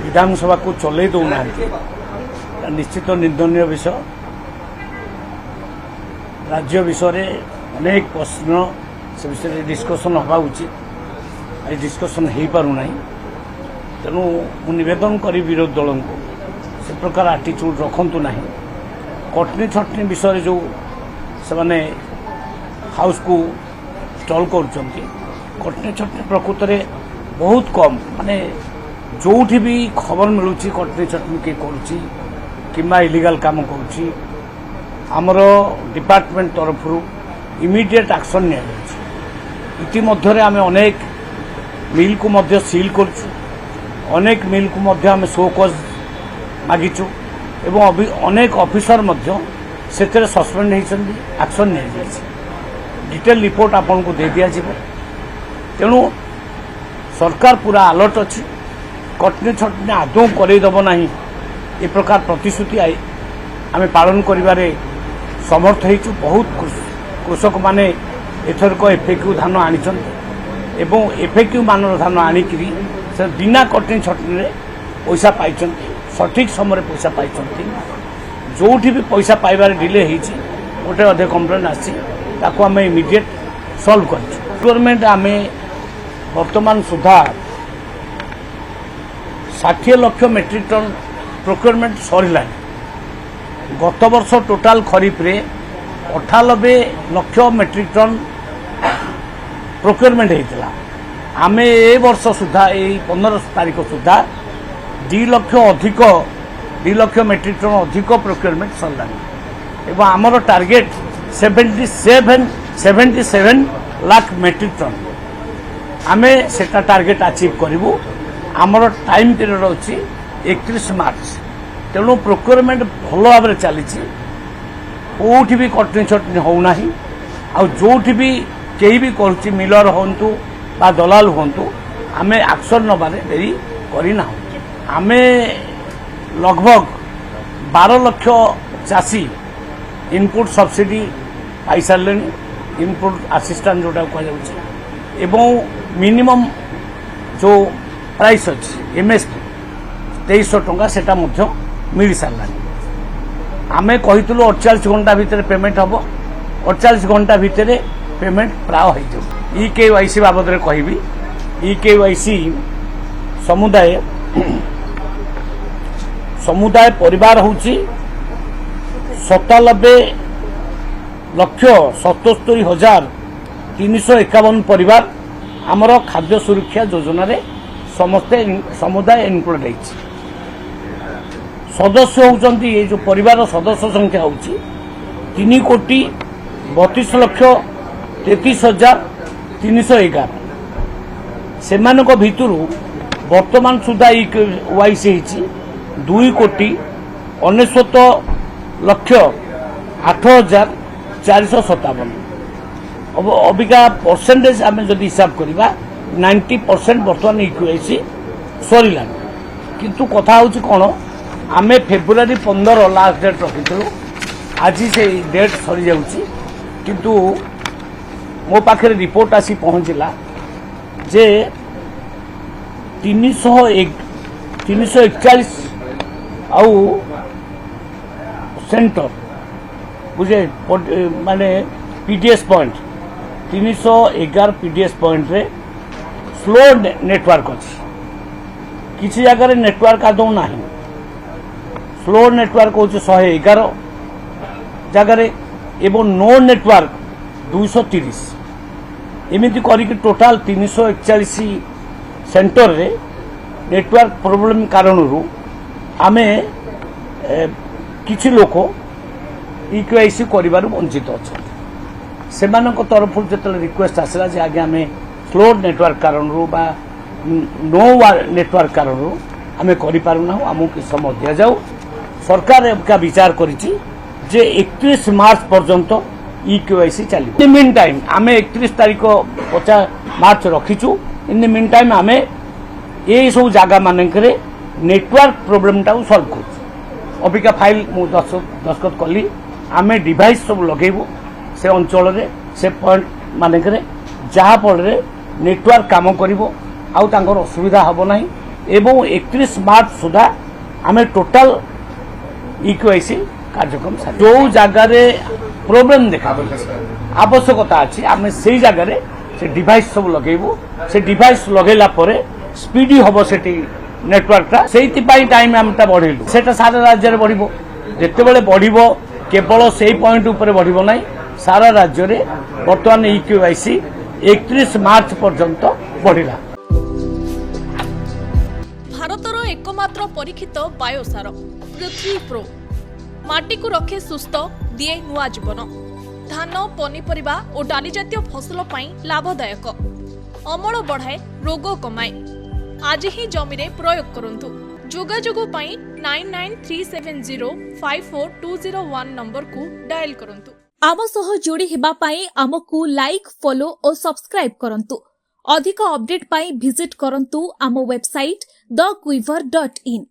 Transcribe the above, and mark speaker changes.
Speaker 1: विधानसभा को चलई दौना निश्चित निंदनीय विषय। राज्य विषय अनेक प्रश्न से विषय डिस्कसन हवा उचित आज डिस्कसन हो पारना तेणु मुवेदन करी विरोधी दल को से प्रकार आटिट्यूड रखु ना कटनी छटनी विषय जो से माने हाउस को स्टल करटनी छटनी प्रकृत में बहुत कम माने जोठी भी खबर मिलूँ कटनी छटनी किए करुँच इलीगल काम करमर डिपार्टमेंट तरफ इमिडिएट एक्शन निमध्य आम अनेक मिल को मध्य सील करुँ अनेक मिल को मध्य आम शो कज मागिचु एवं अनेक ऑफिसर मध्य से सस्पेंड होती एक्शन नि डिटेल रिपोर्ट आपन को दे दिया तेणु सरकार पूरा अलर्ट अच्छी कटनी छटनी आदौ करदेव ना ए प्रकार प्रतिश्रुति आम पालन करिबारे समर्थ होइछु। बहुत कृषक माने एथरक एफएक्यू धान आनिछन एवं एफएक्यू मानर धान आनिकरी से बिना कटनी छटनी रे पैसा पाइछन सठिक समय पैसा पाइछन जोठी भी पैसा पाइबार डिले होइछि गोटे अधे कंप्लेन आसी ताको आम इमिडिएट सॉल्व कर गवर्नमेंट आम वर्तमान सुधा 60 लाख मेट्रिक टन प्रोक्योरमेंट सरिला गत वर्ष टोटाल खरीफ रे 98 लाख मेट्रिक टन प्रोक्योरमेंट होता आम ए वर्ष सुधा 15 तारीख सुधा 2 लाख अधिक 2 लाख मेट्रिक टन अधिक प्रोक्योरमेंट सरला एवं आमर टार्गेट 77 लाख मेट्रिक टन आम से टार्गेट अचीव करूँ। आमर टाइम पीरियड अच्छी 31 मार्च तेणु प्रोक्योरमेंट भल भाव चली कौटी भी कटनी छटनी होना आ जोठी भी कई भी कर मिलर हूँ बा दलाल हूँ आम एक्शन नबारे देरी करना आम लगभग 12 लाख चाषी इनपुट सब्सिडी पाई सारे इनपुट असिस्टेंट जोटा कह मिनिमम जो प्राइस अच्छी एमएसपी 2300 टंका सेटा मिल सारा आम कही 48 घंटा भितर पेमेंट हम 48 घंटा भितर पेमेंट प्राय हो EKYC बाबद कहबी EKYC समुदाय परिवार हूँ 97,77,351 परिवार आमर खाद्य सुरक्षा योजना रे समस्ते समुदाय इनक्लूड है सदस्य होउचंती ये जो परिवार सदस्य संख्या होउची 3,32,33,311 सेमानक भितरु वर्तमान सुधा EKYC होइची 2,69,08,457 अबिका परसेंटेज आम जब हिसाब करवा 90% बर्तमान EKYC सरिला किंतु कथा हूँ कौन आम फेब्रुआरी 15 लास्ट डेट रखी आज से डेट सरी जाऊँगी किंतु मो पाखे रिपोर्ट आसी पहुँचला जे 341 आउ सेंटर बुझे माने पीडीएस पॉइंट 311 पीडीएस पॉइंट रे स्लो नेटवर्क अच्छी किसी जगह नेटवर्क आदौ ना स्लो नेटवर्क हूँ 111 जगार एवं नो नेटवर्क 230 एमती कर टोटाल 341 सेंटर रे नेटवर्क प्रॉब्लम कारण आम किसी लोक EKYC कर वंचित अच्छा से तरफ जो रिक्वेस्ट आसला जे आगे आम स्लो नेटवर्क कारण बा नो नेटवर्क कारण आम करूना आमको कि समय दि जाऊ सरकार का विचार करिछि जे 31 मार्च पर्यंत EKYC चलो इन मीन टाइम आम 31 तारीख 50 मार्च रखीचु इन मीन टाइम आम ये सब जगह मानकरे नेटवर्क प्रोब्लेम टा सॉल्व कर अबिका फाइल मु दस्तखत कली आम डिवाइस सब लगेबू से अंचल से पॉइंट मानकरे जहाँ फल नेटवर्क काम करिवो आउ तांकर असुविधा हबो नाही एवं 31 मार्च सुधा आम टोटाल इक्यूआईसी कार्यक्रम जो जगार प्रोब्लेम देखा आवश्यकता अच्छी आम से जगार से डिवाइस सब लगेबू से डिवाइस लगेला स्पीडी हम से नेटवर्कटा से टाइम आमटा बढ़ेलु से सारा राज्य में बढ़ जिते बढ़ केवल से पॉइंट उपर बढ़ ना सारा राज्य में बर्तमान इक्यूआईसी 31 मार्च पर्यंत बढ़ला।
Speaker 2: भारतर एकमात्र परीक्षित बायोसार पृथ्वी प्रो माटी को रखे सुस्थ दिए नुआ जीवन धान पनीपरिबा और डाली जातीय फसल पाई लाभदायक अमल बढ़ाए रोग कमाए आज ही जमीरे प्रयोग करंतु जोगाजोग पाई 9937054201 नंबर को डायल करंतु। आम सह जोड़ी हेबा पाई आमको लाइक फॉलो और सब्सक्राइब करंतु। अधिक अपडेट पाई विजिट करंतु आम वेबसाइट thequiver.in।